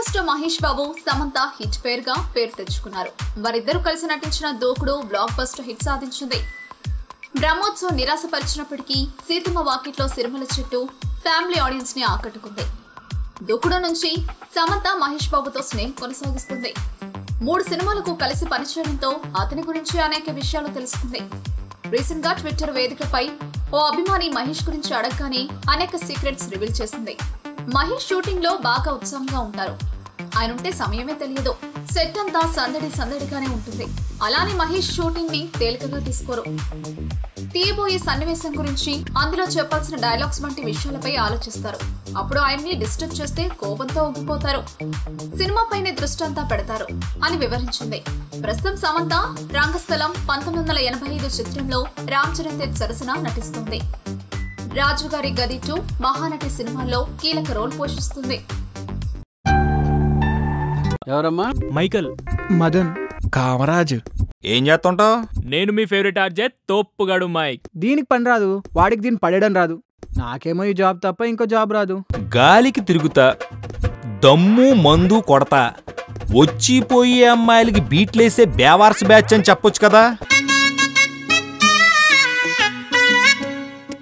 Star Mahesh Babu Samantha hit పేరుగా పేరు తెచ్చుకున్నారు. వారిద్దరూ కలిసి నటించిన దూకుడు బ్లాక్ బస్టర్ హిట్ సాధించింది. బ్రహ్మోత్సవం నిరాశపరిచినప్పటికీ సీతమ్మ వాకిట్లో సిరిమల చెట్టు ఫ్యామిలీ ఆడియన్స్ ని ఆకట్టుకుంది. దూకుడు నుంచి సమంత మహేష్ బాబుతో స్నేహం కొనసాగిస్తుంది. 3 సినిమాలకు కలిసి పనిచేయడంతో అతని గురించి అనేక విషయాలు తెలుసుకుంది. రీసెంట్ గా ట్విట్టర్ వేదికపై ఓ అభిమాని మహేష్ గురించి అడగగానే అనేక సీక్రెట్స్ రివీల్ చేసింది. మహేష్ షూటింగ్ లో బాగా ఉత్సాహంగా ఉంటారు. ఆయన ఉంటే సమయమే తెలియదు. సెట్ అంతా సందడిగానే ఉంటుంది. అలానే మహేష్ షూటింగ్ ని తేలికగా తీసుకోరు. తీయబోయే సన్నివేశం గురించి, అందులో చెప్పాల్సిన డైలాగ్స్ వంటి విషయాలపై ఆలోచిస్తారు. అప్పుడు ఆయన్ని డిస్టర్బ్ చేస్తే కోపంతో ఊగిపోతారు. సినిమాపైనే దృష్టి అంతా పెడతారు అని వివరించింది. ప్రస్తుతం సమంత రంగస్థలం 1985 చిత్రంలో రామ్ చరణ్ తేజ్ సరసన నటిస్తుంది. రాజుగారి గది 2 మహానటి సినిమాల్లో కీలక రోల్ పోషిస్తుంది. ఎవరమ్మా? మైకల్. మదన్. కామరాజు. ఏం చేస్తుంటావు? నేను మీ ఫేవరెట్ ఆర్జే తోప్పుగాడు మైక్. దీనికి పని రాదు, వాడికి దీన్ని పడేయడం రాదు. నాకేమో ఈ జాబ్ తప్ప ఇంకో జాబ్ రాదు. గాలికి తిరుగుతా, దమ్ము మందు కొడతా, వచ్చిపోయే అమ్మాయిలకి బీట్లేసే బేవార్స్ బ్యాచ్ అని చెప్పొచ్చు కదా.